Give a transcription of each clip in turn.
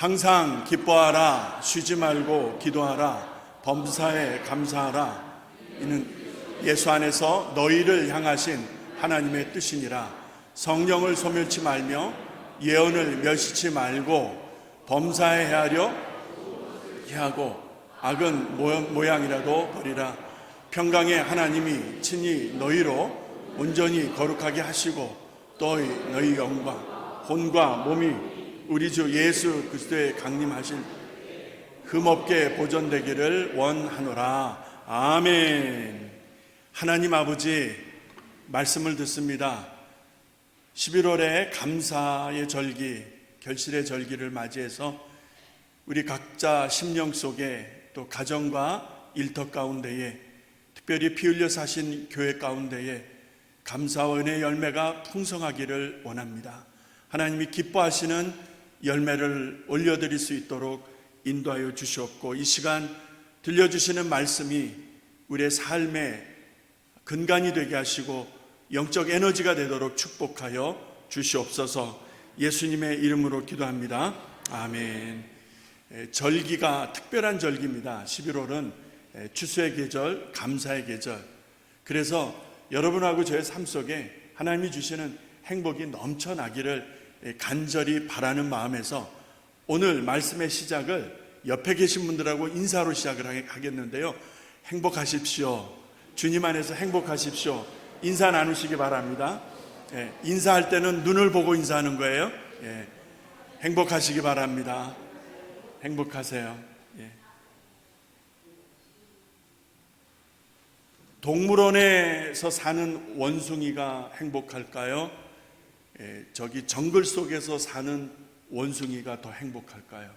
항상 기뻐하라. 쉬지 말고 기도하라. 범사에 감사하라. 이는 예수 안에서 너희를 향하신 하나님의 뜻이니라. 성령을 소멸치 말며 예언을 멸시치 말고 범사에 헤아려 하고 악은 모양이라도 버리라. 평강의 하나님이 친히 너희로 온전히 거룩하게 하시고 또 너희 영과 혼과 몸이 우리 주 예수 그리스도의 강림하신 흠없게 보존되기를 원하노라. 아멘. 하나님 아버지, 말씀을 듣습니다. 11월에 감사의 절기, 결실의 절기를 맞이해서 우리 각자 심령 속에 또 가정과 일터 가운데에 특별히 피 흘려 사신 교회 가운데에 감사와 은혜의 열매가 풍성하기를 원합니다. 하나님이 기뻐하시는 열매를 올려드릴 수 있도록 인도하여 주시옵고, 이 시간 들려주시는 말씀이 우리의 삶의 근간이 되게 하시고 영적 에너지가 되도록 축복하여 주시옵소서. 예수님의 이름으로 기도합니다. 아멘. 절기가 특별한 절기입니다. 11월은 추수의 계절, 감사의 계절. 그래서 여러분하고 저의 삶 속에 하나님이 주시는 행복이 넘쳐나기를 간절히 바라는 마음에서 오늘 말씀의 시작을 옆에 계신 분들하고 인사로 시작을 하겠는데요. 행복하십시오. 주님 안에서 행복하십시오. 인사 나누시기 바랍니다. 인사할 때는 눈을 보고 인사하는 거예요. 행복하시기 바랍니다. 행복하세요. 동물원에서 사는 원숭이가 행복할까요? 저기 정글 속에서 사는 원숭이가 더 행복할까요?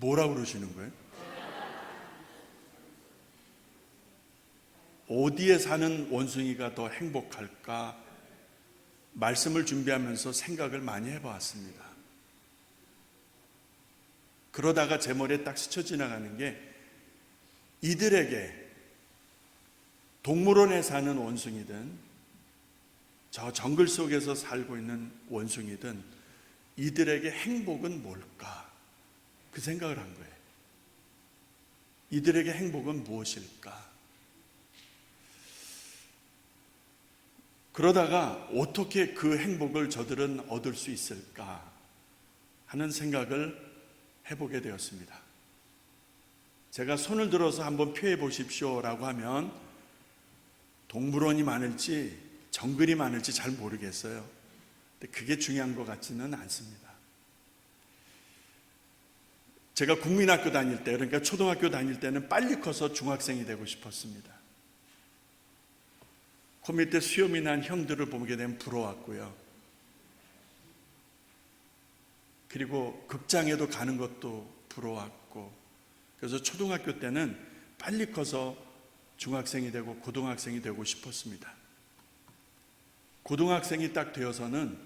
뭐라고 그러시는 거예요? 어디에 사는 원숭이가 더 행복할까? 말씀을 준비하면서 생각을 많이 해보았습니다. 그러다가 제 머리에 딱 스쳐 지나가는 게, 이들에게 동물원에 사는 원숭이든 저 정글 속에서 살고 있는 원숭이든 이들에게 행복은 뭘까? 그 생각을 한 거예요. 이들에게 행복은 무엇일까? 그러다가 어떻게 그 행복을 저들은 얻을 수 있을까 하는 생각을 해보게 되었습니다. 제가 손을 들어서 한번 표해 보십시오 라고 하면 동물원이 많을지 정글이 많을지 잘 모르겠어요. 근데 그게 중요한 것 같지는 않습니다. 제가 국민학교 다닐 때, 그러니까 초등학교 다닐 때는 빨리 커서 중학생이 되고 싶었습니다. 그 밑에 수염이 난 형들을 보게 되면 부러웠고요. 그리고 극장에도 가는 것도 부러웠고, 그래서 초등학교 때는 빨리 커서 중학생이 되고 고등학생이 되고 싶었습니다. 고등학생이 딱 되어서는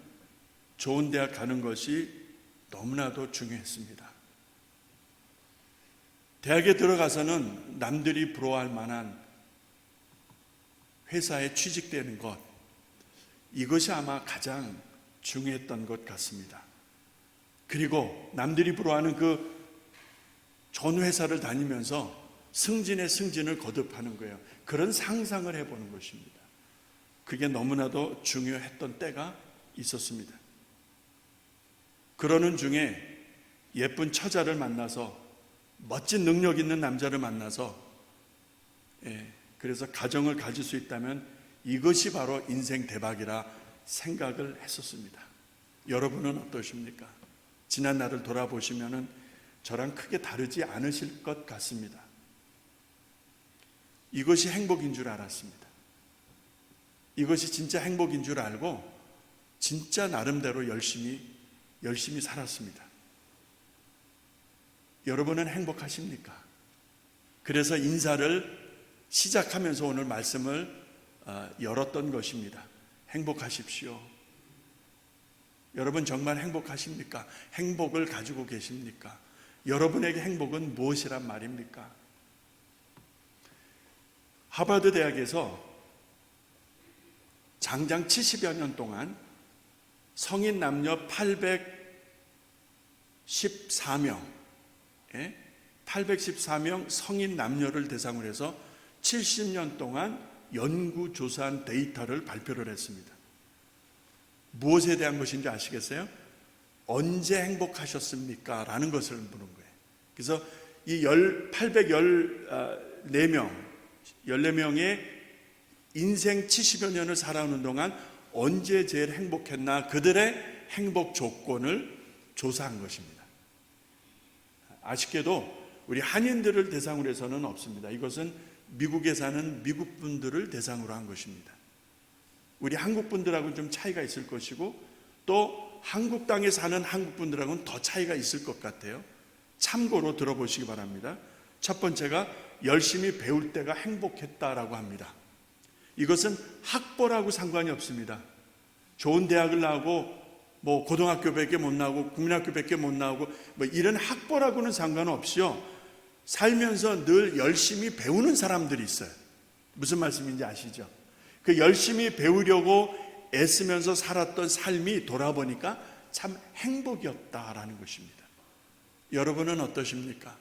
좋은 대학 가는 것이 너무나도 중요했습니다. 대학에 들어가서는 남들이 부러워할 만한 회사에 취직되는 것, 이것이 아마 가장 중요했던 것 같습니다. 그리고 남들이 부러워하는 그 좋은 회사를 다니면서 승진의 승진을 거듭하는 거예요. 그런 상상을 해보는 것입니다. 그게 너무나도 중요했던 때가 있었습니다. 그러는 중에 예쁜 처자를 만나서, 멋진 능력 있는 남자를 만나서, 그래서 가정을 가질 수 있다면 이것이 바로 인생 대박이라 생각을 했었습니다. 여러분은 어떠십니까? 지난 날을 돌아보시면 저랑 크게 다르지 않으실 것 같습니다. 이것이 행복인 줄 알았습니다. 이것이 진짜 행복인 줄 알고 진짜 나름대로 열심히 살았습니다. 여러분은 행복하십니까? 그래서 인사를 시작하면서 오늘 말씀을 열었던 것입니다. 행복하십시오. 여러분 정말 행복하십니까? 행복을 가지고 계십니까? 여러분에게 행복은 무엇이란 말입니까? 하버드 대학에서 장장 70여 년 동안 성인 남녀 814명, 814명 성인 남녀를 대상으로 해서 70년 동안 연구조사한 데이터를 발표를 했습니다. 무엇에 대한 것인지 아시겠어요? 언제 행복하셨습니까? 라는 것을 묻는 거예요. 그래서 이 14명의 인생 70여 년을 살아오는 동안 언제 제일 행복했나, 그들의 행복 조건을 조사한 것입니다. 아쉽게도 우리 한인들을 대상으로 해서는 없습니다. 이것은 미국에 사는 미국 분들을 대상으로 한 것입니다. 우리 한국 분들하고는 좀 차이가 있을 것이고, 또 한국 땅에 사는 한국 분들하고는 더 차이가 있을 것 같아요. 참고로 들어보시기 바랍니다. 첫 번째가 열심히 배울 때가 행복했다라고 합니다. 이것은 학벌하고 상관이 없습니다. 좋은 대학을 나오고 뭐 고등학교밖에 못 나오고 국민학교밖에 못 나오고 뭐 이런 학벌하고는 상관없이요, 살면서 늘 열심히 배우는 사람들이 있어요. 무슨 말씀인지 아시죠? 그 열심히 배우려고 애쓰면서 살았던 삶이 돌아보니까 참 행복이었다라는 것입니다. 여러분은 어떠십니까?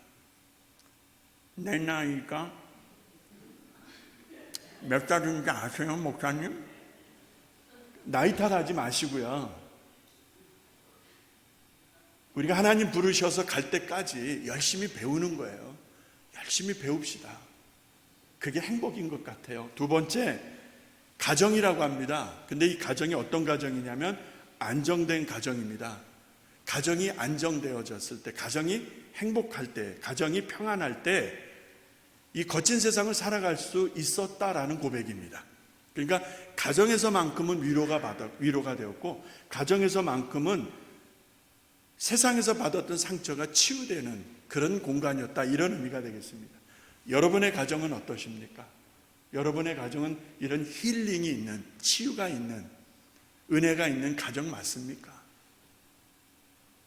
내 나이가 몇 살인지 아세요, 목사님? 나이 탓하지 마시고요, 우리가 하나님 부르셔서 갈 때까지 열심히 배우는 거예요. 열심히 배웁시다. 그게 행복인 것 같아요. 두 번째, 가정이라고 합니다. 근데 이 가정이 어떤 가정이냐면 안정된 가정입니다. 가정이 안정되어졌을 때, 가정이 행복할 때, 가정이 평안할 때 이 거친 세상을 살아갈 수 있었다라는 고백입니다. 그러니까 가정에서만큼은 위로가 되었고, 가정에서만큼은 세상에서 받았던 상처가 치유되는 그런 공간이었다, 이런 의미가 되겠습니다. 여러분의 가정은 어떠십니까? 여러분의 가정은 이런 힐링이 있는, 치유가 있는, 은혜가 있는 가정 맞습니까?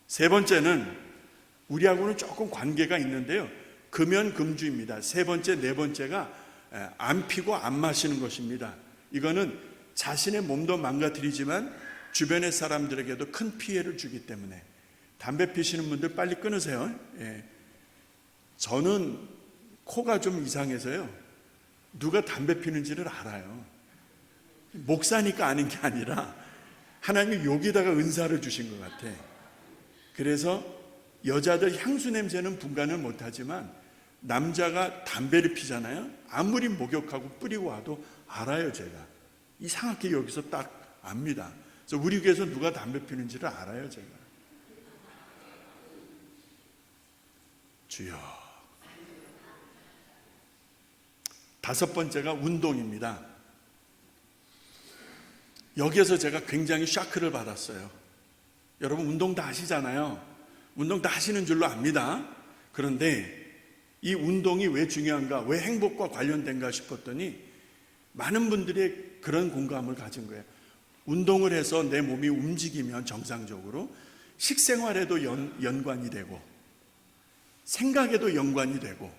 세 번째는 우리하고는 조금 관계가 있는데요, 금연금주입니다. 세 번째, 네 번째가 안 피고 안 마시는 것입니다. 이거는 자신의 몸도 망가뜨리지만 주변의 사람들에게도 큰 피해를 주기 때문에 담배 피시는 분들 빨리 끊으세요. 저는 코가 좀 이상해서요, 누가 담배 피는지를 알아요. 목사니까 아는 게 아니라 하나님이 여기다가 은사를 주신 것 같아. 그래서 여자들 향수 냄새는 분간을 못하지만 남자가 담배를 피잖아요. 아무리 목욕하고 뿌리고 와도 알아요. 제가 이상하게 여기서 딱 압니다. 그래서 우리 교회에서 누가 담배 피는지를 알아요. 제가. 주여. 다섯 번째가 운동입니다. 여기에서 제가 굉장히 샤크를 받았어요. 여러분 운동 다 하시잖아요. 운동 다 하시는 줄로 압니다. 그런데 이 운동이 왜 중요한가, 왜 행복과 관련된가 싶었더니 많은 분들이 그런 공감을 가진 거예요. 운동을 해서 내 몸이 움직이면 정상적으로 식생활에도 연관이 되고 생각에도 연관이 되고,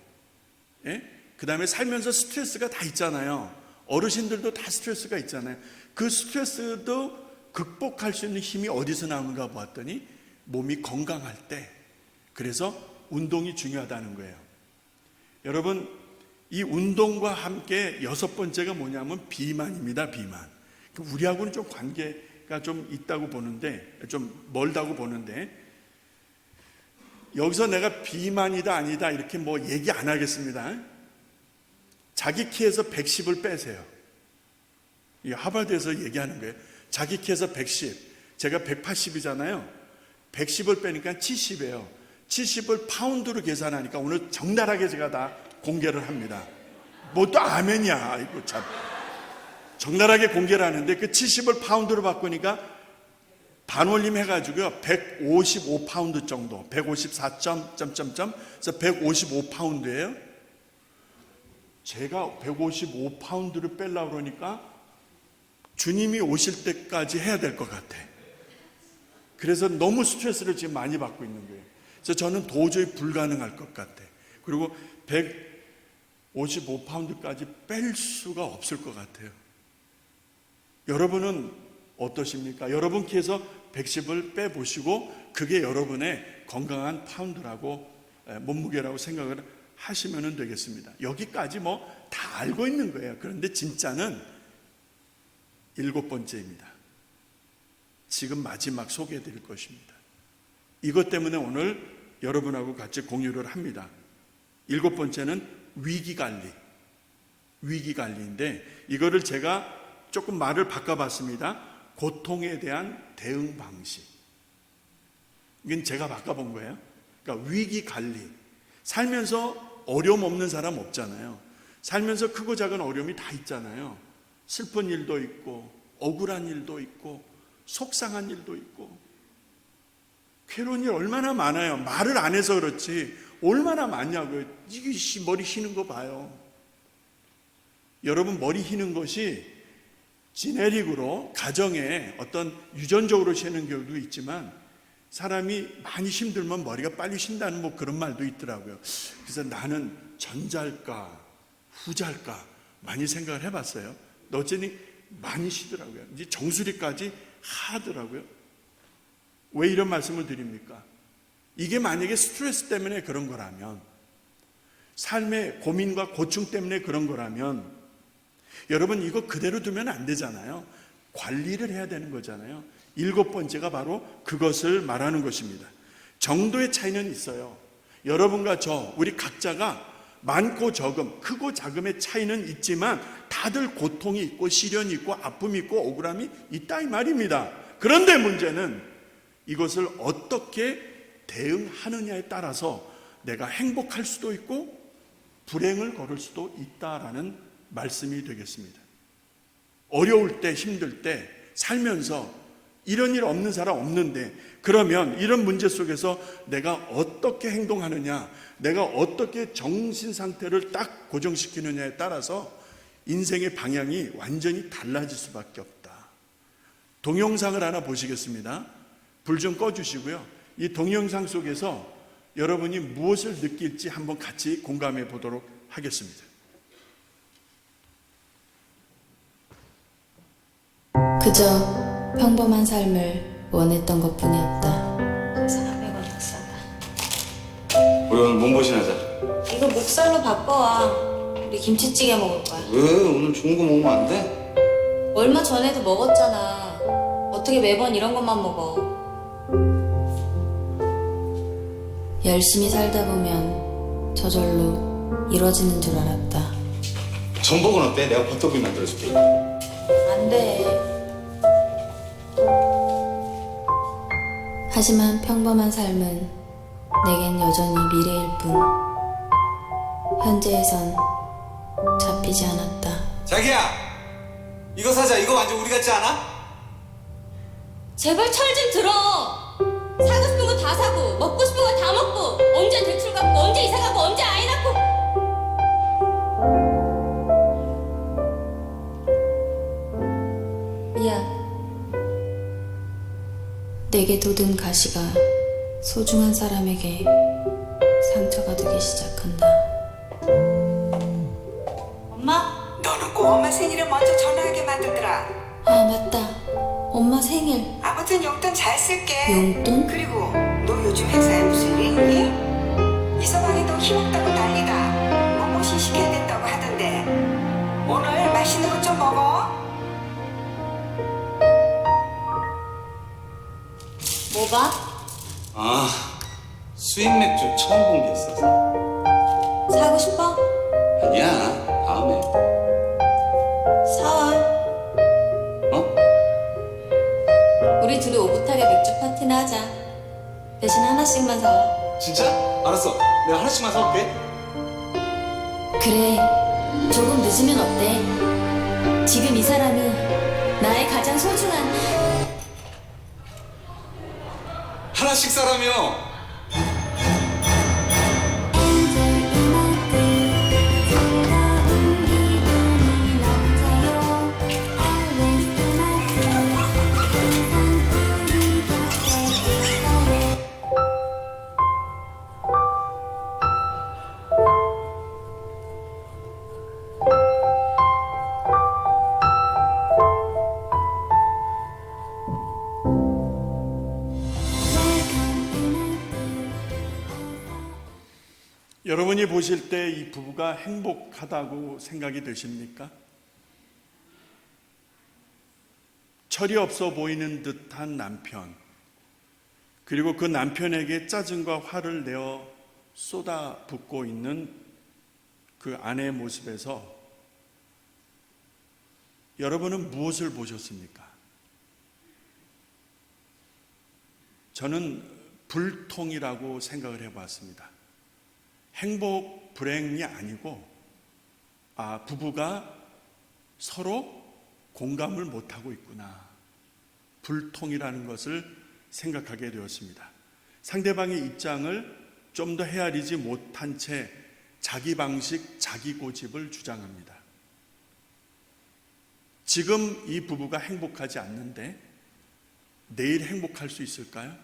그 다음에 살면서 스트레스가 다 있잖아요. 어르신들도 다 스트레스가 있잖아요. 그 스트레스도 극복할 수 있는 힘이 어디서 나오는가 보았더니 몸이 건강할 때, 그래서 운동이 중요하다는 거예요. 여러분, 이 운동과 함께 여섯 번째가 뭐냐면 비만입니다. 비만. 우리하고는 좀 관계가 좀 있다고 보는데, 좀 멀다고 보는데, 여기서 내가 비만이다 아니다 이렇게 뭐 얘기 안 하겠습니다. 자기 키에서 110을 빼세요. 이 하버드에서 얘기하는 거예요. 자기 키에서 110, 제가 180이잖아요. 110을 빼니까 70이에요. 70을 파운드로 계산하니까 오늘 적나라하게 제가 다 공개를 합니다. 뭐 또 아멘이야. 이거 참 적나라하게 공개를 하는데, 그 70을 파운드로 바꾸니까 반올림 해가지고요 155파운드 정도, 154 그래서 155파운드예요. 제가 155파운드를 빼려고 그러니까 주님이 오실 때까지 해야 될 것 같아. 그래서 너무 스트레스를 지금 많이 받고 있는 거예요. 그래서 저는 도저히 불가능할 것 같아. 그리고 155파운드까지 뺄 수가 없을 것 같아요. 여러분은 어떠십니까? 여러분 키에서 110을 빼보시고 그게 여러분의 건강한 파운드라고 몸무게라고 생각을 하시면 되겠습니다. 여기까지 뭐 다 알고 있는 거예요. 그런데 진짜는 7번째입니다. 지금 마지막 소개해 드릴 것입니다. 이것 때문에 오늘 여러분하고 같이 공유를 합니다. 7번째는 위기관리. 위기관리인데 이거를 제가 조금 말을 바꿔봤습니다. 고통에 대한 대응 방식. 이건 제가 바꿔본 거예요. 그러니까 위기관리. 살면서 어려움 없는 사람 없잖아요. 살면서 크고 작은 어려움이 다 있잖아요. 슬픈 일도 있고 억울한 일도 있고 속상한 일도 있고 괴로운 일 얼마나 많아요. 말을 안 해서 그렇지 얼마나 많냐고요. 이게 머리 휘는 거 봐요. 여러분 머리 휘는 것이 지네릭으로 가정에 어떤 유전적으로 쉬는 경우도 있지만 사람이 많이 힘들면 머리가 빨리 쉰다는 뭐 그런 말도 있더라고요. 그래서 나는 전자일까 후자일까 많이 생각을 해봤어요. 어쩌니 많이 쉬더라고요. 이제 정수리까지 하더라고요. 왜 이런 말씀을 드립니까? 이게 만약에 스트레스 때문에 그런 거라면, 삶의 고민과 고충 때문에 그런 거라면 여러분 이거 그대로 두면 안 되잖아요. 관리를 해야 되는 거잖아요. 7번째가 바로 그것을 말하는 것입니다. 정도의 차이는 있어요. 여러분과 저 우리 각자가 많고 적음, 크고 작음의 차이는 있지만 다들 고통이 있고 시련이 있고 아픔이 있고 억울함이 있다 이 말입니다. 그런데 문제는 이것을 어떻게 대응하느냐에 따라서 내가 행복할 수도 있고 불행을 걸을 수도 있다라는 말씀이 되겠습니다. 어려울 때 힘들 때 살면서 이런 일 없는 사람 없는데 그러면 이런 문제 속에서 내가 어떻게 행동하느냐, 내가 어떻게 정신 상태를 딱 고정시키느냐에 따라서 인생의 방향이 완전히 달라질 수밖에 없다. 동영상을 하나 보시겠습니다. 불 좀 꺼주시고요. 이 동영상 속에서 여러분이 무엇을 느낄지 한번 같이 공감해 보도록 하겠습니다. 그저 평범한 삶을 원했던 것뿐이었다. 세상에 100원 닭살다. 우리 오늘 몸보신 하자. 이거 목살로 바꿔와. 우리 김치찌개 먹을 거야. 왜? 오늘 좋은 거 먹으면 안 돼? 얼마 전에도 먹었잖아. 어떻게 매번 이런 것만 먹어? 열심히 살다 보면 저절로 이뤄지는 줄 알았다. 전복은 어때? 내가 버터구이 만들어줄게. 안 돼. 하지만 평범한 삶은 내겐 여전히 미래일 뿐. 현재에선 잡히지 않았다. 자기야! 이거 사자. 이거 완전 우리 같지 않아? 제발 철 좀 들어. 사고 싶은 거 다 사고 먹고 싶은 거 다 먹고 언제 대출 갚고 언제 이사 가고 언제 아이 낳고. 미안. 내게 돋은 가시가 소중한 사람에게 상처가 되기 시작한다. 엄마? 너는 꼭 엄마 생일을 먼저 전화하게 만들더라. 아, 맞다. 엄마 생일. 아무튼 용돈 잘 쓸게. 용돈? 그리고 너 요즘 회사에 무슨 일 있니? 이서방이 너 힘없다고 난리다. 몸보신 시켜야 된다고 하던데. 오늘 맛있는 것 좀 먹어. 뭐 봐? 아, 수입 맥주 처음 본 게 있어서. 사고 싶어? 아니야, 다음에. 사와. 어? 우리 둘이 오붓하게 맥주 파티나 하자. 대신 하나씩만 사와. 진짜? 알았어. 내가 하나씩만 사올게. 그래, 조금 늦으면 어때? 지금 이 사람이 나의 가장 소중한. 하나씩 사라며. 여러분이 보실 때 이 부부가 행복하다고 생각이 되십니까? 철이 없어 보이는 듯한 남편, 그리고 그 남편에게 짜증과 화를 내어 쏟아붓고 있는 그 아내의 모습에서 여러분은 무엇을 보셨습니까? 저는 불통이라고 생각을 해봤습니다. 행복 불행이 아니고 부부가 서로 공감을 못하고 있구나, 불통이라는 것을 생각하게 되었습니다. 상대방의 입장을 좀 더 헤아리지 못한 채 자기 방식, 자기 고집을 주장합니다. 지금 이 부부가 행복하지 않는데 내일 행복할 수 있을까요?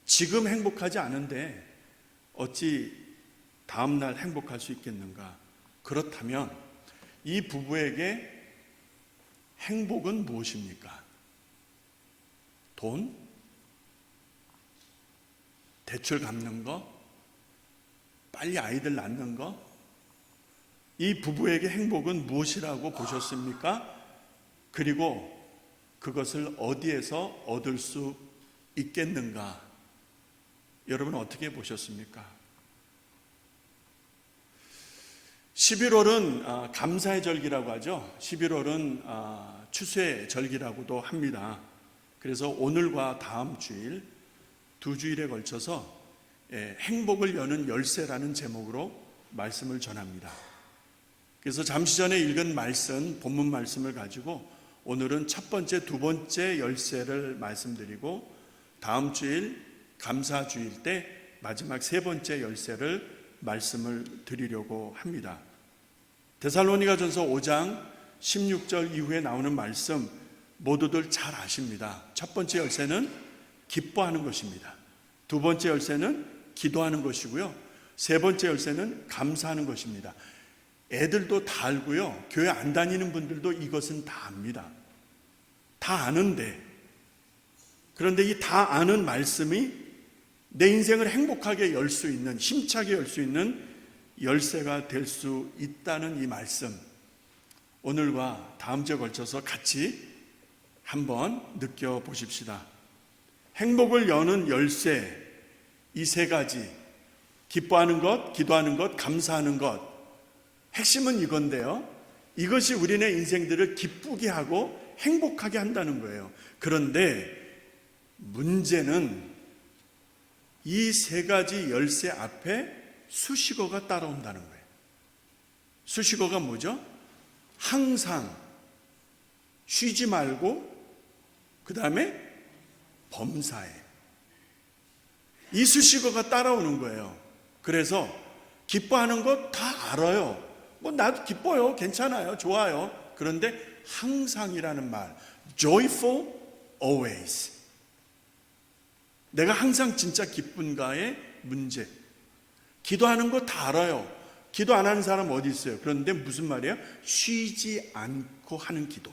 지금 행복하지 않은데 어찌 다음날 행복할 수 있겠는가? 그렇다면 이 부부에게 행복은 무엇입니까? 돈? 대출 갚는 거? 빨리 아이들 낳는 거? 이 부부에게 행복은 무엇이라고 보셨습니까? 그리고 그것을 어디에서 얻을 수 있겠는가? 여러분 어떻게 보셨습니까? 11월은 감사의 절기라고 하죠. 11월은 추수의 절기라고도 합니다. 그래서 오늘과 다음 주일 두 주일에 걸쳐서 행복을 여는 열쇠라는 제목으로 말씀을 전합니다. 그래서 잠시 전에 읽은 말씀, 본문 말씀을 가지고 오늘은 첫 번째, 두 번째 열쇠를 말씀드리고 다음 주일 감사주일 때 마지막 세 번째 열쇠를 말씀을 드리려고 합니다. 데살로니가전서 5장 16절 이후에 나오는 말씀 모두들 잘 아십니다. 첫 번째 열쇠는 기뻐하는 것입니다. 두 번째 열쇠는 기도하는 것이고요. 세 번째 열쇠는 감사하는 것입니다. 애들도 다 알고요. 교회 안 다니는 분들도 이것은 다 압니다. 다 아는데, 그런데 이 다 아는 말씀이 내 인생을 행복하게 열 수 있는, 힘차게 열 수 있는 열쇠가 될 수 있다는 이 말씀, 오늘과 다음 주에 걸쳐서 같이 한번 느껴보십시다. 행복을 여는 열쇠, 이 세 가지, 기뻐하는 것, 기도하는 것, 감사하는 것, 핵심은 이건데요, 이것이 우리네 인생들을 기쁘게 하고 행복하게 한다는 거예요. 그런데 문제는 이 세 가지 열쇠 앞에 수식어가 따라온다는 거예요. 수식어가 뭐죠? 항상, 쉬지 말고, 그 다음에 범사에. 이 수식어가 따라오는 거예요. 그래서 기뻐하는 것 다 알아요. 나도 기뻐요. 괜찮아요. 좋아요. 그런데 항상이라는 말, joyful always. 내가 항상 진짜 기쁜가의 문제. 기도하는 거 다 알아요. 기도 안 하는 사람 어디 있어요? 그런데 무슨 말이에요? 쉬지 않고 하는 기도.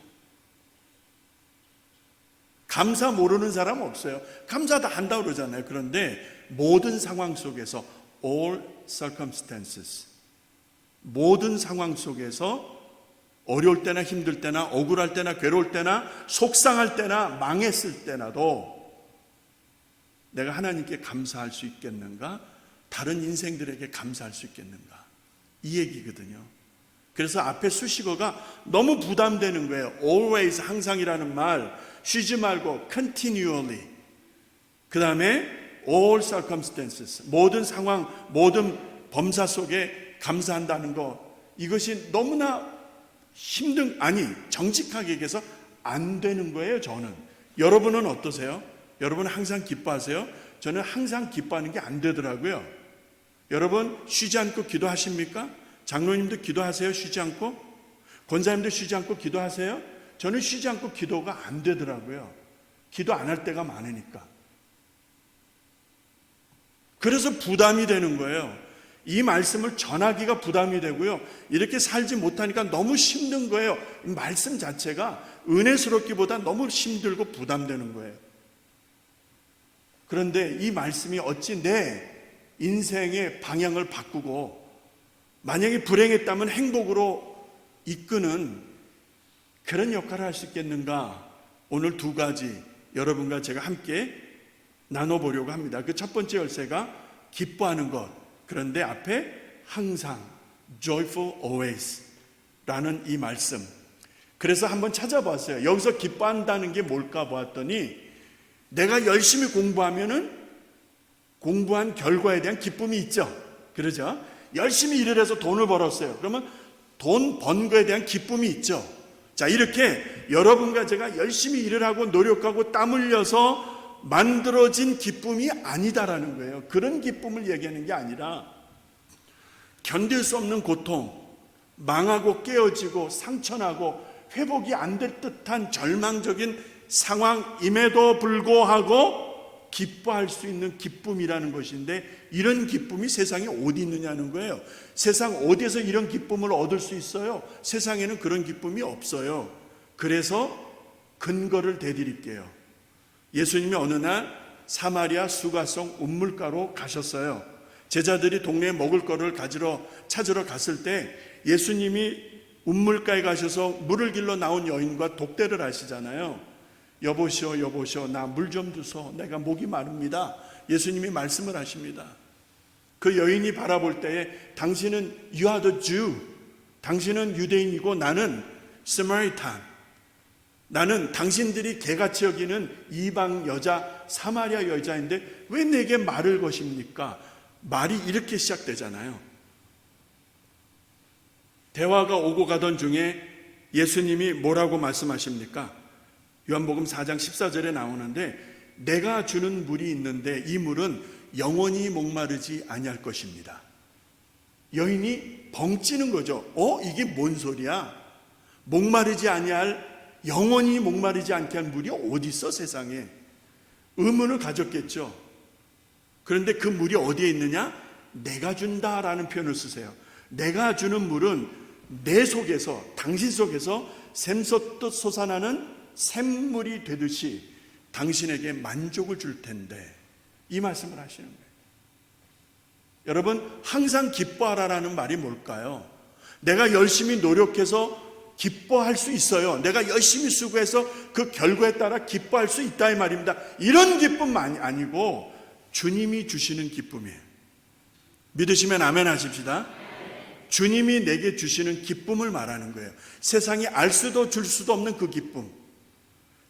감사 모르는 사람 없어요. 감사 다 한다고 그러잖아요. 그런데 모든 상황 속에서 all circumstances, 모든 상황 속에서 어려울 때나 힘들 때나 억울할 때나 괴로울 때나 속상할 때나 망했을 때나도 내가 하나님께 감사할 수 있겠는가? 다른 인생들에게 감사할 수 있겠는가? 이 얘기거든요. 그래서 앞에 수식어가 너무 부담되는 거예요. always, 항상이라는 말, 쉬지 말고 continually, 그 다음에 all circumstances, 모든 상황, 모든 범사 속에 감사한다는 것, 이것이 너무나 정직하게 얘기해서 안 되는 거예요. 저는. 여러분은 어떠세요? 여러분은 항상 기뻐하세요? 저는 항상 기뻐하는 게 안 되더라고요. 여러분 쉬지 않고 기도하십니까? 장로님도 기도하세요? 쉬지 않고? 권사님도 쉬지 않고 기도하세요? 저는 쉬지 않고 기도가 안 되더라고요. 기도 안 할 때가 많으니까. 그래서 부담이 되는 거예요. 이 말씀을 전하기가 부담이 되고요. 이렇게 살지 못하니까 너무 힘든 거예요. 이 말씀 자체가 은혜스럽기보다 너무 힘들고 부담되는 거예요. 그런데 이 말씀이 어찌 내 인생의 방향을 바꾸고 만약에 불행했다면 행복으로 이끄는 그런 역할을 할 수 있겠는가? 오늘 두 가지 여러분과 제가 함께 나눠보려고 합니다. 그 첫 번째 열쇠가 기뻐하는 것. 그런데 앞에 항상 joyful always 라는 이 말씀. 그래서 한번 찾아봤어요. 여기서 기뻐한다는 게 뭘까 보았더니 내가 열심히 공부하면은 공부한 결과에 대한 기쁨이 있죠. 그러죠? 열심히 일을 해서 돈을 벌었어요. 그러면 돈 번 거에 대한 기쁨이 있죠. 자, 이렇게 여러분과 제가 열심히 일을 하고 노력하고 땀 흘려서 만들어진 기쁨이 아니다라는 거예요. 그런 기쁨을 얘기하는 게 아니라 견딜 수 없는 고통, 망하고 깨어지고 상처나고 회복이 안 될 듯한 절망적인 상황임에도 불구하고 기뻐할 수 있는 기쁨이라는 것인데, 이런 기쁨이 세상에 어디 있느냐는 거예요. 세상 어디에서 이런 기쁨을 얻을 수 있어요? 세상에는 그런 기쁨이 없어요. 그래서 근거를 대드릴게요. 예수님이 어느 날 사마리아 수가성 운물가로 가셨어요. 제자들이 동네에 먹을 거를 찾으러 갔을 때 예수님이 운물가에 가셔서 물을 길러 나온 여인과 독대를 하시잖아요. 여보시오 여보시오 나 물 좀 주소, 내가 목이 마릅니다. 예수님이 말씀을 하십니다. 그 여인이 바라볼 때에 당신은 You are the Jew, 당신은 유대인이고 나는 Samaritan, 나는 당신들이 개같이 여기는 이방 여자 사마리아 여자인데 왜 내게 말을 거십니까? 말이 이렇게 시작되잖아요. 대화가 오고 가던 중에 예수님이 뭐라고 말씀하십니까? 요한복음 4장 14절에 나오는데 내가 주는 물이 있는데 이 물은 영원히 목마르지 아니할 것입니다. 여인이 벙찌는 거죠. 이게 뭔 소리야? 목마르지 아니할, 영원히 목마르지 않게 할 물이 어디 있어 세상에? 의문을 가졌겠죠. 그런데 그 물이 어디에 있느냐? 내가 준다라는 표현을 쓰세요. 내가 주는 물은 내 속에서, 당신 속에서 샘솟듯 솟아나는 샘물이 되듯이 당신에게 만족을 줄 텐데, 이 말씀을 하시는 거예요. 여러분, 항상 기뻐하라라는 말이 뭘까요? 내가 열심히 노력해서 기뻐할 수 있어요. 내가 열심히 수고해서 그 결과에 따라 기뻐할 수 있다 이 말입니다. 이런 기쁨만이 아니고 주님이 주시는 기쁨이에요. 믿으시면 아멘 하십시다. 주님이 내게 주시는 기쁨을 말하는 거예요. 세상이 알 수도 줄 수도 없는 그 기쁨,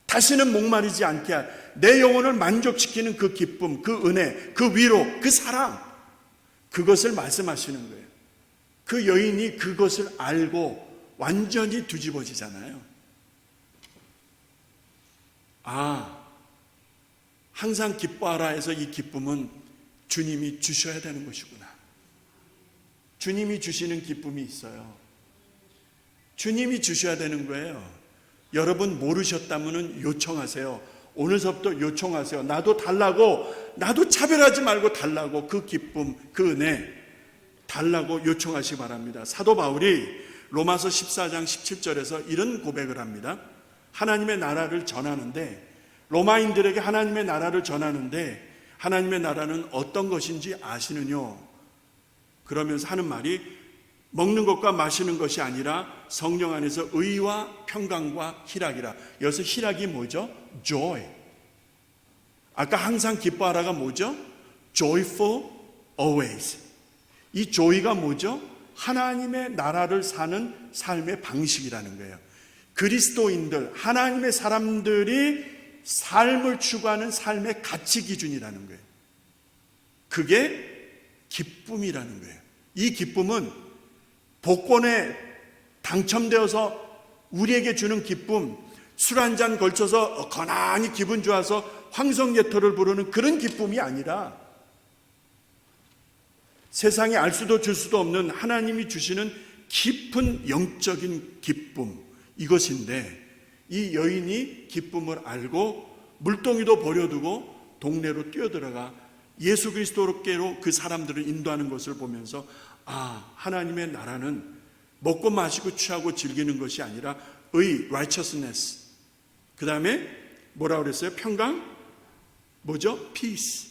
다시는 목마르지 않게 할, 내 영혼을 만족시키는 그 기쁨, 그 은혜, 그 위로, 그 사랑, 그것을 말씀하시는 거예요. 그 여인이 그것을 알고 완전히 뒤집어지잖아요. 항상 기뻐하라 해서 이 기쁨은 주님이 주셔야 되는 것이구나. 주님이 주시는 기쁨이 있어요. 주님이 주셔야 되는 거예요. 여러분 모르셨다면 요청하세요. 오늘서부터 요청하세요. 나도 달라고, 나도 차별하지 말고 달라고, 그 기쁨, 그 은혜 달라고 요청하시기 바랍니다. 사도 바울이 로마서 14장 17절에서 이런 고백을 합니다. 하나님의 나라를 전하는데, 로마인들에게 하나님의 나라를 전하는데 하나님의 나라는 어떤 것인지 아시느뇨? 그러면서 하는 말이 먹는 것과 마시는 것이 아니라 성령 안에서 의와 평강과 희락이라. 여기서 희락이 뭐죠? Joy. 아까 항상 기뻐하라가 뭐죠? Joyful always. 이 joy가 뭐죠? 하나님의 나라를 사는 삶의 방식이라는 거예요. 그리스도인들, 하나님의 사람들이 삶을 추구하는 삶의 가치 기준이라는 거예요. 그게 기쁨이라는 거예요. 이 기쁨은 복권에 당첨되어서 우리에게 주는 기쁨, 술 한 잔 걸쳐서 거나니 기분 좋아서 황성예토를 부르는 그런 기쁨이 아니라 세상에 알 수도 줄 수도 없는 하나님이 주시는 깊은 영적인 기쁨, 이것인데 이 여인이 기쁨을 알고 물동이도 버려두고 동네로 뛰어들어가 예수 그리스도께로 그 사람들을 인도하는 것을 보면서 하나님의 나라는 먹고 마시고 취하고 즐기는 것이 아니라 의, righteousness, 그 다음에 뭐라고 그랬어요? 평강? 뭐죠? peace.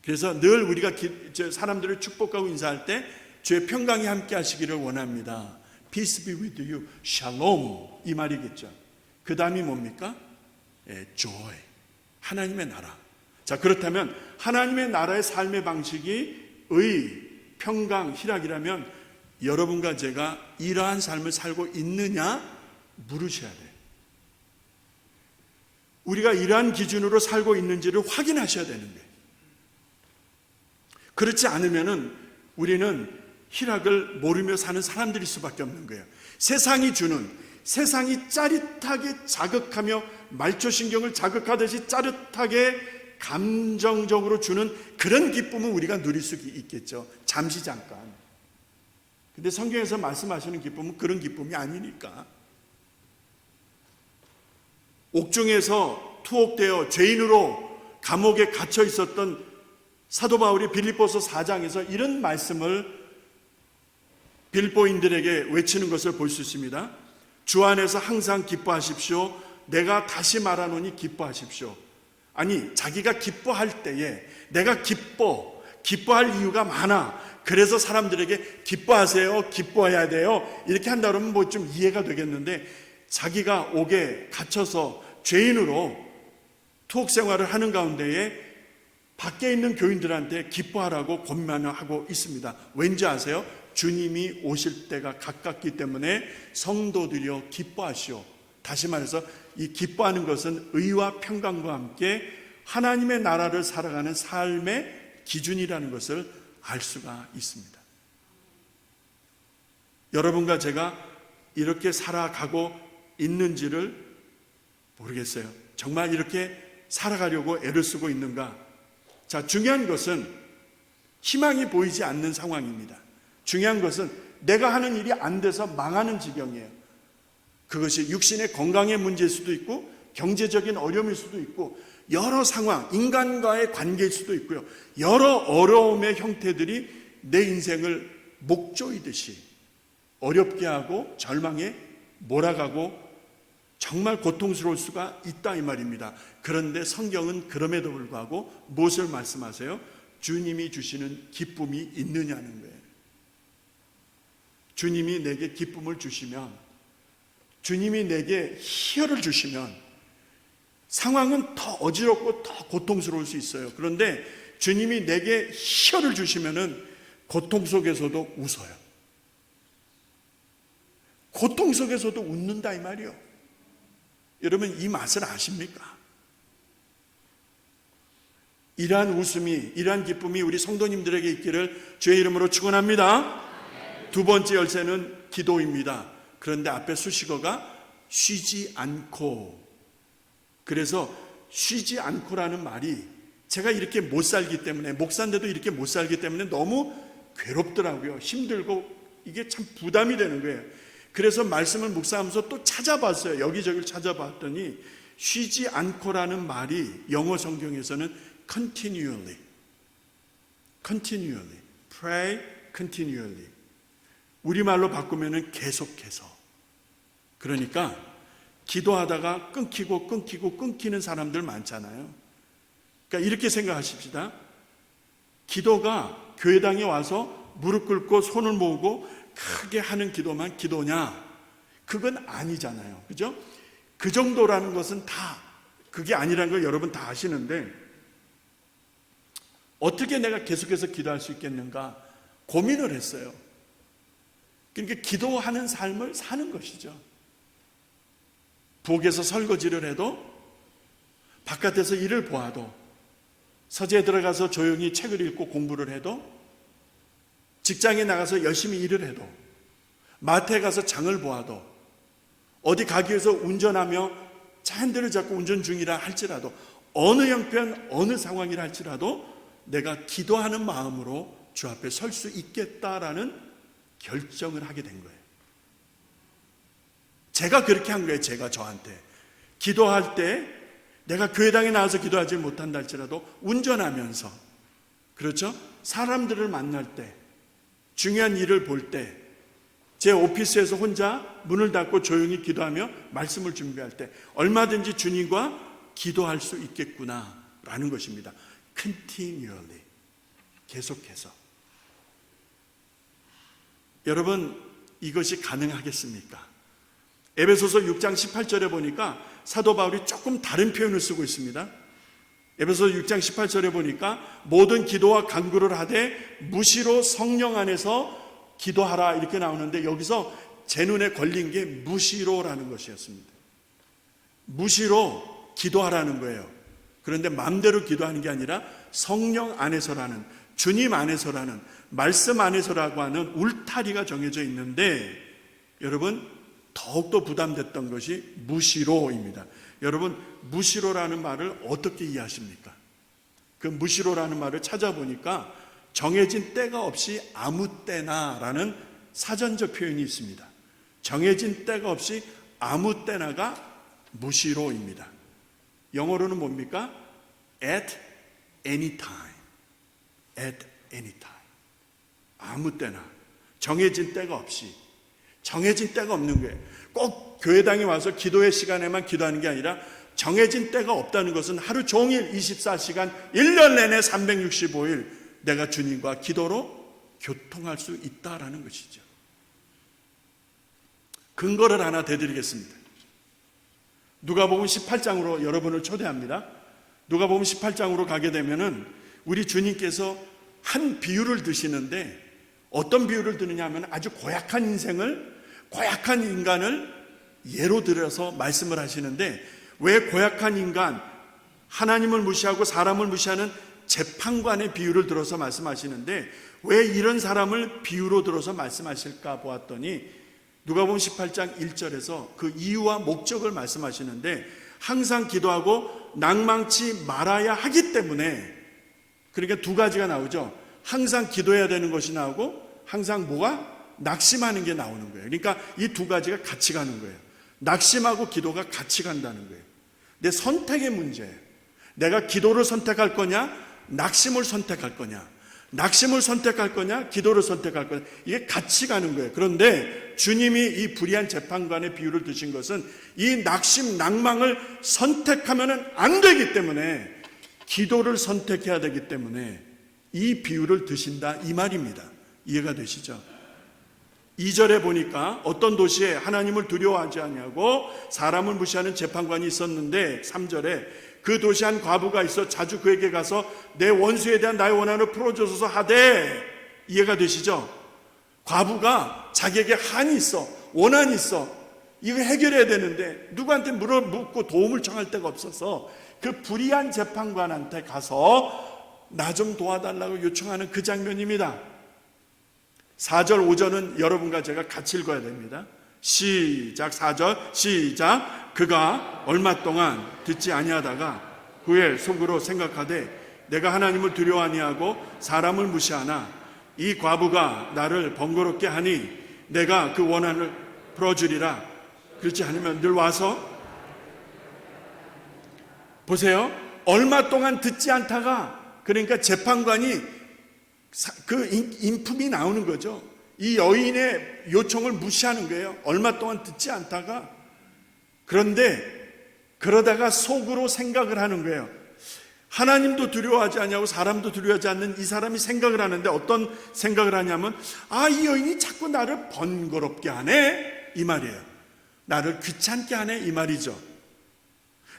그래서 늘 우리가 사람들을 축복하고 인사할 때 주의 평강이 함께 하시기를 원합니다. Peace be with you. Shalom. 이 말이겠죠. 그 다음이 뭡니까? joy. 하나님의 나라. 자, 그렇다면 하나님의 나라의 삶의 방식이 의, 평강, 희락이라면 여러분과 제가 이러한 삶을 살고 있느냐 물으셔야 돼요. 우리가 이러한 기준으로 살고 있는지를 확인하셔야 되는 거예요. 그렇지 않으면은 우리는 희락을 모르며 사는 사람들일 수밖에 없는 거예요. 세상이 주는, 세상이 짜릿하게 자극하며 말초신경을 자극하듯이 짜릿하게 감정적으로 주는 그런 기쁨은 우리가 누릴 수 있겠죠. 잠시 잠깐. 근데 성경에서 말씀하시는 기쁨은 그런 기쁨이 아니니까. 옥중에서 투옥되어 죄인으로 감옥에 갇혀 있었던 사도 바울이 빌립보서 4장에서 이런 말씀을 빌립보인들에게 외치는 것을 볼 수 있습니다. 주 안에서 항상 기뻐하십시오. 내가 다시 말하노니 기뻐하십시오. 아니, 자기가 기뻐할 때에 내가 기뻐할 이유가 많아. 그래서 사람들에게 기뻐하세요, 기뻐해야 돼요, 이렇게 한다 그러면 뭐 좀 이해가 되겠는데, 자기가 옥에 갇혀서 죄인으로 투옥 생활을 하는 가운데에 밖에 있는 교인들한테 기뻐하라고 권면하고 있습니다. 왠지 아세요? 주님이 오실 때가 가깝기 때문에 성도들이여 기뻐하시오. 다시 말해서 이 기뻐하는 것은 의와 평강과 함께 하나님의 나라를 살아가는 삶의 기준이라는 것을 알 수가 있습니다. 여러분과 제가 이렇게 살아가고 있는지를 모르겠어요. 정말 이렇게 살아가려고 애를 쓰고 있는가? 자, 중요한 것은 희망이 보이지 않는 상황입니다. 중요한 것은 내가 하는 일이 안 돼서 망하는 지경이에요. 그것이 육신의 건강의 문제일 수도 있고 경제적인 어려움일 수도 있고 여러 상황, 인간과의 관계일 수도 있고요. 여러 어려움의 형태들이 내 인생을 목조이듯이 어렵게 하고 절망에 몰아가고 정말 고통스러울 수가 있다 이 말입니다. 그런데 성경은 그럼에도 불구하고 무엇을 말씀하세요? 주님이 주시는 기쁨이 있느냐는 거예요. 주님이 내게 기쁨을 주시면, 주님이 내게 희열을 주시면 상황은 더 어지럽고 더 고통스러울 수 있어요. 그런데 주님이 내게 희열을 주시면은 고통 속에서도 웃어요. 고통 속에서도 웃는다 이 말이요. 여러분 이 맛을 아십니까? 이러한 웃음이, 이러한 기쁨이 우리 성도님들에게 있기를 주의 이름으로 축원합니다. 두 번째 열쇠는 기도입니다. 그런데 앞에 수식어가 쉬지 않고, 그래서 쉬지 않고라는 말이 제가 이렇게 못 살기 때문에, 목사인데도 이렇게 못 살기 때문에 너무 괴롭더라고요. 힘들고 이게 참 부담이 되는 거예요. 그래서 말씀을 묵상하면서 또 찾아봤어요. 여기저기를 찾아봤더니 쉬지 않고라는 말이 영어 성경에서는 continually, pray continually. 우리말로 바꾸면은 계속해서. 그러니까 기도하다가 끊기는 사람들 많잖아요. 그러니까 이렇게 생각하십시다. 기도가 교회당에 와서 무릎 꿇고 손을 모으고 크게 하는 기도만 기도냐? 그건 아니잖아요. 그죠? 그 정도라는 것은 다 그게 아니라는 걸 여러분 다 아시는데 어떻게 내가 계속해서 기도할 수 있겠는가 고민을 했어요. 그러니까 기도하는 삶을 사는 것이죠. 부엌에서 설거지를 해도, 바깥에서 일을 보아도, 서재에 들어가서 조용히 책을 읽고 공부를 해도, 직장에 나가서 열심히 일을 해도, 마트에 가서 장을 보아도, 어디 가기 위해서 운전하며 차 핸들을 잡고 운전 중이라 할지라도, 어느 형편 어느 상황이라 할지라도 내가 기도하는 마음으로 주 앞에 설 수 있겠다라는 결정을 하게 된 거예요. 제가 그렇게 한 거예요. 제가 저한테 기도할 때 내가 교회당에 나와서 기도하지 못한다 할지라도 운전하면서, 그렇죠? 사람들을 만날 때, 중요한 일을 볼 때, 제 오피스에서 혼자 문을 닫고 조용히 기도하며 말씀을 준비할 때 얼마든지 주님과 기도할 수 있겠구나라는 것입니다. continually. 계속해서. 여러분, 이것이 가능하겠습니까? 에베소서 6장 18절에 보니까 사도 바울이 조금 다른 표현을 쓰고 있습니다. 에베소서 6장 18절에 보니까 모든 기도와 간구를 하되 무시로 성령 안에서 기도하라 이렇게 나오는데, 여기서 제 눈에 걸린 게 무시로라는 것이었습니다. 무시로 기도하라는 거예요. 그런데 마음대로 기도하는 게 아니라 성령 안에서라는, 주님 안에서라는, 말씀 안에서라고 하는 울타리가 정해져 있는데, 여러분 더욱더 부담됐던 것이 무시로입니다. 여러분, 무시로라는 말을 어떻게 이해하십니까? 그 무시로라는 말을 찾아보니까 정해진 때가 없이 아무 때나라는 사전적 표현이 있습니다. 정해진 때가 없이 아무 때나가 무시로입니다. 영어로는 뭡니까? At any time. At any time. 아무 때나. 정해진 때가 없이. 정해진 때가 없는 거예요. 꼭 교회당에 와서 기도의 시간에만 기도하는 게 아니라 정해진 때가 없다는 것은 하루 종일 24시간 1년 내내 365일 내가 주님과 기도로 교통할 수 있다라는 것이죠. 근거를 하나 대드리겠습니다. 누가복음 18장으로 여러분을 초대합니다. 누가복음 18장으로 가게 되면은 우리 주님께서 한 비유를 드시는데, 어떤 비유를 드느냐 하면 아주 고약한 인생을, 고약한 인간을 예로 들어서 말씀을 하시는데, 왜 고약한 인간, 하나님을 무시하고 사람을 무시하는 재판관의 비유를 들어서 말씀하시는데, 왜 이런 사람을 비유로 들어서 말씀하실까 보았더니 누가복음 18장 1절에서 그 이유와 목적을 말씀하시는데, 항상 기도하고 낭망치 말아야 하기 때문에, 그러니까 두 가지가 나오죠. 항상 기도해야 되는 것이 나오고 항상 뭐가? 낙심하는 게 나오는 거예요. 그러니까 이 두 가지가 같이 가는 거예요. 낙심하고 기도가 같이 간다는 거예요. 내 선택의 문제예요. 내가 기도를 선택할 거냐, 낙심을 선택할 거냐, 낙심을 선택할 거냐, 기도를 선택할 거냐, 이게 같이 가는 거예요. 그런데 주님이 이 불의한 재판관의 비유를 드신 것은 이 낙심, 낭망을 선택하면 안 되기 때문에, 기도를 선택해야 되기 때문에 이 비유를 드신다 이 말입니다. 이해가 되시죠? 2절에 보니까 어떤 도시에 하나님을 두려워하지 아니하고 사람을 무시하는 재판관이 있었는데, 3절에 그 도시 한 과부가 있어 자주 그에게 가서 내 원수에 대한 나의 원한을 풀어줘서 하되. 이해가 되시죠? 과부가 자기에게 한이 있어, 원한이 있어, 이거 해결해야 되는데 누구한테 묻고 도움을 청할 데가 없어서 그 불의한 재판관한테 가서 나 좀 도와달라고 요청하는 그 장면입니다. 4절 5절은 여러분과 제가 같이 읽어야 됩니다. 시작. 4절 시작. 그가 얼마 동안 듣지 아니하다가 후에 속으로 생각하되 내가 하나님을 두려워 아니하고 사람을 무시하나 이 과부가 나를 번거롭게 하니 내가 그 원한을 풀어주리라. 그렇지 않으면 늘 와서 보세요. 얼마 동안 듣지 않다가, 그러니까 재판관이 그 인품이 나오는 거죠. 이 여인의 요청을 무시하는 거예요. 얼마 동안 듣지 않다가. 그런데 그러다가 속으로 생각을 하는 거예요. 하나님도 두려워하지 않냐고 사람도 두려워하지 않는 이 사람이 생각을 하는데, 어떤 생각을 하냐면, 아, 이 여인이 자꾸 나를 번거롭게 하네 이 말이에요. 나를 귀찮게 하네 이 말이죠.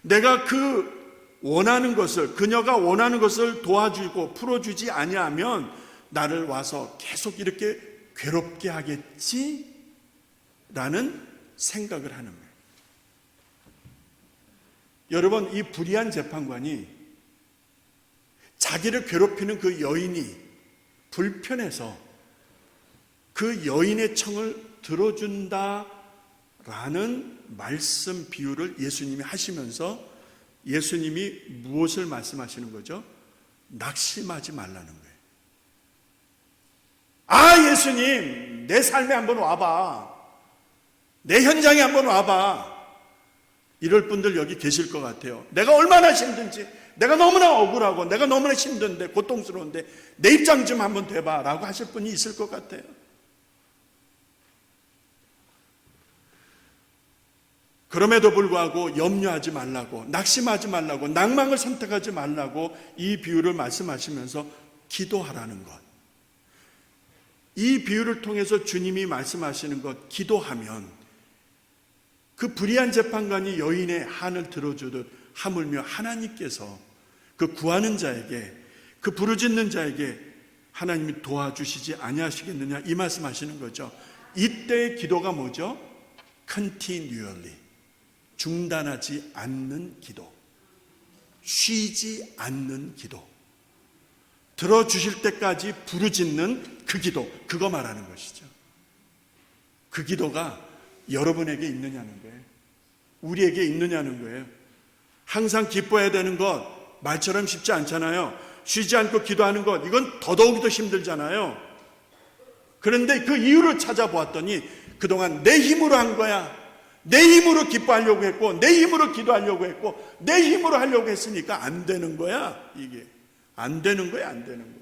내가 그 원하는 것을, 그녀가 원하는 것을 도와주고 풀어주지 아니하면 나를 와서 계속 이렇게 괴롭게 하겠지? 라는 생각을 하는 거예요. 여러분, 이 불의한 재판관이 자기를 괴롭히는 그 여인이 불편해서 그 여인의 청을 들어준다라는 말씀 비유를 예수님이 하시면서 예수님이 무엇을 말씀하시는 거죠? 낙심하지 말라는 거예요. 아, 예수님, 내 삶에 한번 와봐. 내 현장에 한번 와봐. 이럴 분들 여기 계실 것 같아요. 내가 얼마나 힘든지, 내가 너무나 억울하고 내가 너무나 힘든데, 고통스러운데 내 입장 좀 한번 돼봐 라고 하실 분이 있을 것 같아요. 그럼에도 불구하고 염려하지 말라고, 낙심하지 말라고, 낭망을 선택하지 말라고 이 비유를 말씀하시면서 기도하라는 것. 이 비유를 통해서 주님이 말씀하시는 것, 기도하면 그 불의한 재판관이 여인의 한을 들어주듯 하물며 하나님께서 그 구하는 자에게, 그 부르짖는 자에게 하나님이 도와주시지 아니하시겠느냐, 이 말씀하시는 거죠. 이때의 기도가 뭐죠? continually, 중단하지 않는 기도, 쉬지 않는 기도, 들어주실 때까지 부르짖는 그 기도, 그거 말하는 것이죠. 그 기도가 여러분에게 있느냐는 거예요. 우리에게 있느냐는 거예요. 항상 기뻐해야 되는 것, 말처럼 쉽지 않잖아요. 쉬지 않고 기도하는 것, 이건 더더욱더 힘들잖아요. 그런데 그 이유를 찾아보았더니 그동안 내 힘으로 한 거야. 내 힘으로 기뻐하려고 했고, 내 힘으로 기도하려고 했고, 내 힘으로 하려고 했으니까 안 되는 거야. 이게 안 되는 거야, 안 되는 거.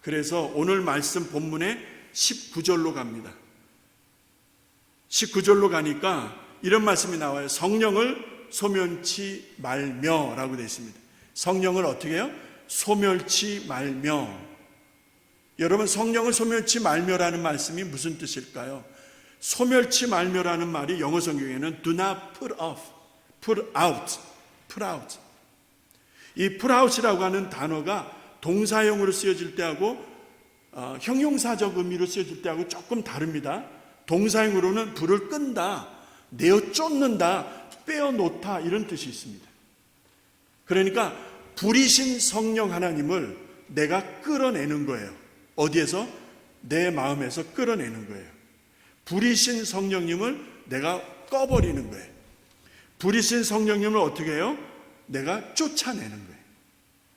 그래서 오늘 말씀 본문의 19절로 갑니다. 19절로 가니까 이런 말씀이 나와요. 성령을 소멸치 말며라고 되어 있습니다. 성령을 어떻게 해요? 소멸치 말며. 여러분, 성령을 소멸치 말며라는 말씀이 무슨 뜻일까요? 소멸치 말며라는 말이 영어 성경에는 do not put off, put out, put out. 이 put out이라고 하는 단어가 동사형으로 쓰여질 때하고 형용사적 의미로 쓰여질 때하고 조금 다릅니다. 동사형으로는 불을 끈다, 내어 쫓는다, 빼어놓다, 이런 뜻이 있습니다. 그러니까 불이신 성령 하나님을 내가 끌어내는 거예요. 어디에서? 내 마음에서 끌어내는 거예요. 불이신 성령님을 내가 꺼버리는 거예요. 불이신 성령님을 어떻게 해요? 내가 쫓아내는 거예요.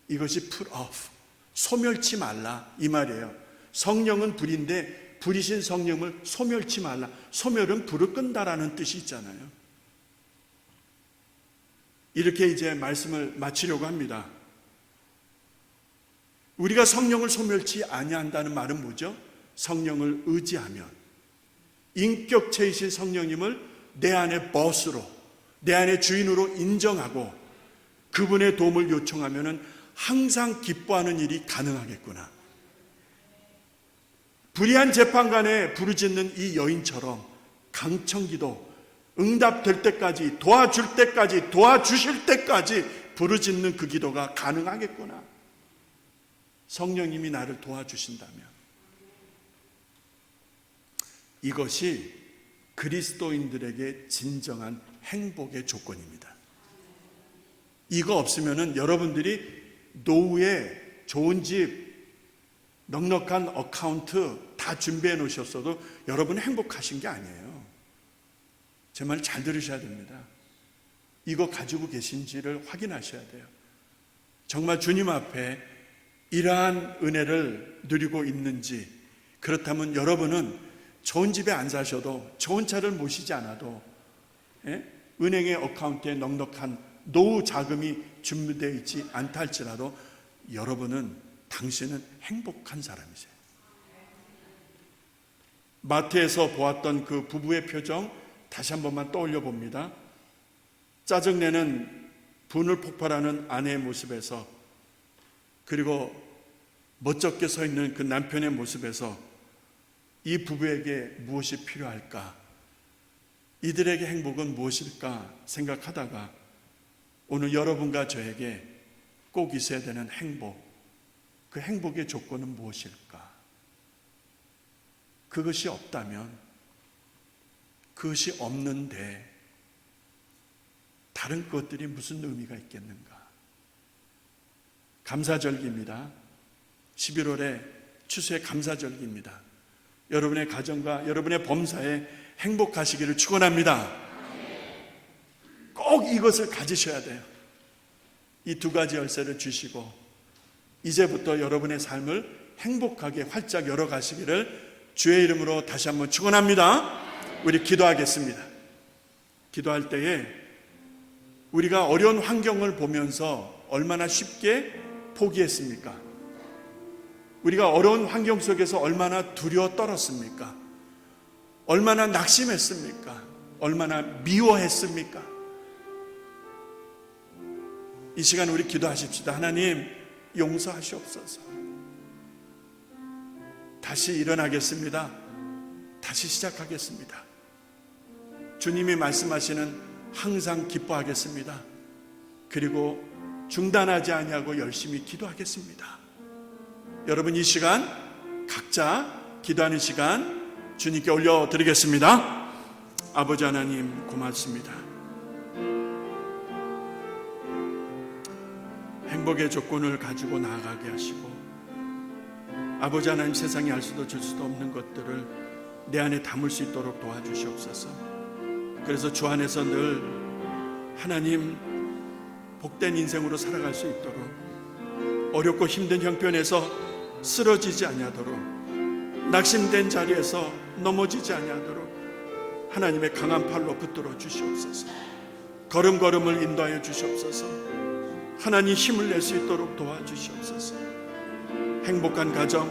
이것이 put off, 소멸치 말라, 이 말이에요. 성령은 불인데 불이신 성령을 소멸치 말라. 소멸은 불을 끈다라는 뜻이 있잖아요. 이렇게 이제 말씀을 마치려고 합니다. 우리가 성령을 소멸치 아니한다는 말은 뭐죠? 성령을 의지하면, 인격체이신 성령님을 내 안에 보스로, 내 안에 주인으로 인정하고 그분의 도움을 요청하면 항상 기뻐하는 일이 가능하겠구나. 불의한 재판관에 부르짖는 이 여인처럼 강청기도 응답될 때까지, 도와줄 때까지, 도와주실 때까지 부르짖는 그 기도가 가능하겠구나. 성령님이 나를 도와주신다면. 이것이 그리스도인들에게 진정한 행복의 조건입니다. 이거 없으면은 여러분들이 노후에 좋은 집, 넉넉한 어카운트 다 준비해 놓으셨어도 여러분 행복하신 게 아니에요. 제 말 잘 들으셔야 됩니다. 이거 가지고 계신지를 확인하셔야 돼요. 정말 주님 앞에 이러한 은혜를 누리고 있는지, 그렇다면 여러분은 좋은 집에 안 사셔도, 좋은 차를 모시지 않아도, 은행의 어카운트에 넉넉한 노후 자금이 준비되어 있지 않다 할지라도 여러분은, 당신은 행복한 사람이세요. 마태에서 보았던 그 부부의 표정 다시 한 번만 떠올려 봅니다. 짜증내는, 분을 폭발하는 아내의 모습에서, 그리고 멋쩍게 서 있는 그 남편의 모습에서 이 부부에게 무엇이 필요할까? 이들에게 행복은 무엇일까 생각하다가 오늘 여러분과 저에게 꼭 있어야 되는 행복, 그 행복의 조건은 무엇일까? 그것이 없다면, 그것이 없는데 다른 것들이 무슨 의미가 있겠는가? 감사절기입니다. 11월에 추수의 감사절기입니다. 여러분의 가정과 여러분의 범사에 행복하시기를 축원합니다. 꼭 이것을 가지셔야 돼요. 이 두 가지 열쇠를 주시고 이제부터 여러분의 삶을 행복하게 활짝 열어가시기를 주의 이름으로 다시 한번 축원합니다. 우리 기도하겠습니다. 기도할 때에 우리가 어려운 환경을 보면서 얼마나 쉽게 포기했습니까? 우리가 어려운 환경 속에서 얼마나 두려워 떨었습니까? 얼마나 낙심했습니까? 얼마나 미워했습니까? 이 시간 우리 기도하십시다. 하나님, 용서하시옵소서. 다시 일어나겠습니다. 다시 시작하겠습니다. 주님이 말씀하시는 항상 기뻐하겠습니다. 그리고 중단하지 아니하고 열심히 기도하겠습니다. 여러분, 이 시간 각자 기도하는 시간 주님께 올려드리겠습니다. 아버지 하나님 고맙습니다. 행복의 조건을 가지고 나아가게 하시고, 아버지 하나님, 세상에 알 수도 줄 수도 없는 것들을 내 안에 담을 수 있도록 도와주시옵소서. 그래서 주 안에서 늘 하나님 복된 인생으로 살아갈 수 있도록, 어렵고 힘든 형편에서 쓰러지지 아니하도록, 낙심된 자리에서 넘어지지 아니하도록 하나님의 강한 팔로 붙들어 주시옵소서. 걸음걸음을 인도하여 주시옵소서. 하나님 힘을 낼 수 있도록 도와주시옵소서. 행복한 가정,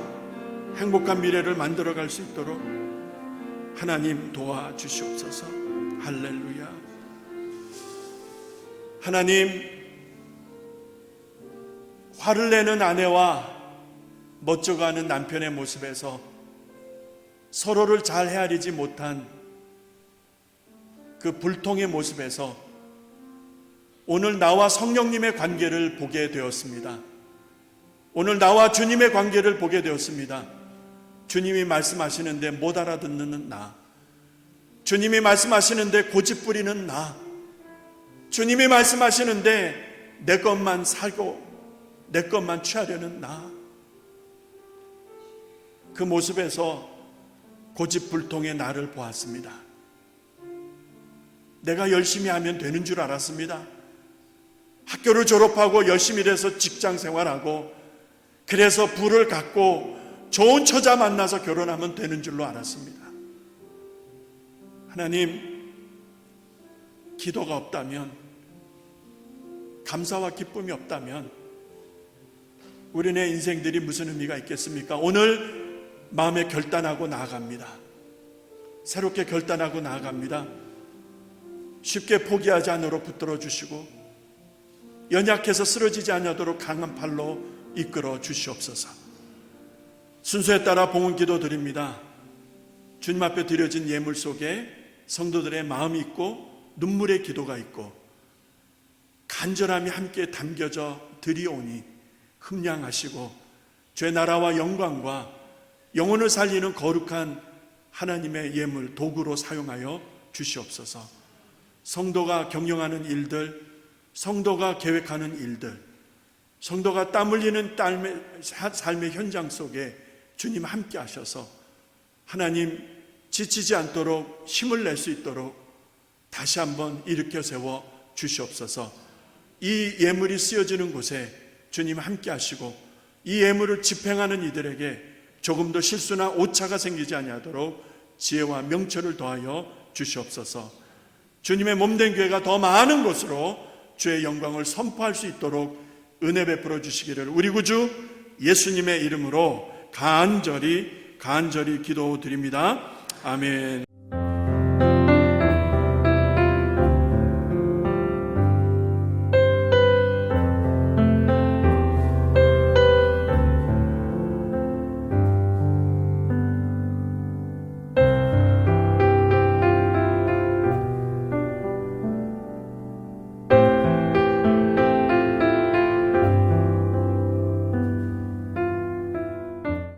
행복한 미래를 만들어갈 수 있도록 하나님 도와주시옵소서. 할렐루야. 하나님, 화를 내는 아내와 멋져가는 남편의 모습에서 서로를 잘 헤아리지 못한 그 불통의 모습에서 오늘 나와 성령님의 관계를 보게 되었습니다. 오늘 나와 주님의 관계를 보게 되었습니다. 주님이 말씀하시는데 못 알아듣는 나, 주님이 말씀하시는데 고집부리는 나, 주님이 말씀하시는데 내 것만 살고 내 것만 취하려는 나, 그 모습에서 고집불통의 나를 보았습니다. 내가 열심히 하면 되는 줄 알았습니다. 학교를 졸업하고 열심히 해서 직장 생활하고, 그래서 부를 갖고 좋은 처자 만나서 결혼하면 되는 줄로 알았습니다. 하나님, 기도가 없다면, 감사와 기쁨이 없다면 우리네 인생들이 무슨 의미가 있겠습니까? 오늘 마음에 결단하고 나아갑니다. 새롭게 결단하고 나아갑니다. 쉽게 포기하지 않도록 붙들어 주시고, 연약해서 쓰러지지 않도록 강한 팔로 이끌어 주시옵소서. 순서에 따라 봉헌 기도 드립니다. 주님 앞에 드려진 예물 속에 성도들의 마음이 있고 눈물의 기도가 있고 간절함이 함께 담겨져 드리오니 흠량하시고 죄 나라와 영광과 영혼을 살리는 거룩한 하나님의 예물 도구로 사용하여 주시옵소서. 성도가 경영하는 일들, 성도가 계획하는 일들, 성도가 땀 흘리는 삶의 현장 속에 주님 함께 하셔서 하나님 지치지 않도록 힘을 낼 수 있도록 다시 한번 일으켜 세워 주시옵소서. 이 예물이 쓰여지는 곳에 주님 함께 하시고, 이 예물을 집행하는 이들에게 조금도 실수나 오차가 생기지 아니하도록 지혜와 명철을 더하여 주시옵소서. 주님의 몸된 교회가 더 많은 곳으로 주의 영광을 선포할 수 있도록 은혜 베풀어 주시기를 우리 구주 예수님의 이름으로 간절히 기도드립니다. 아멘.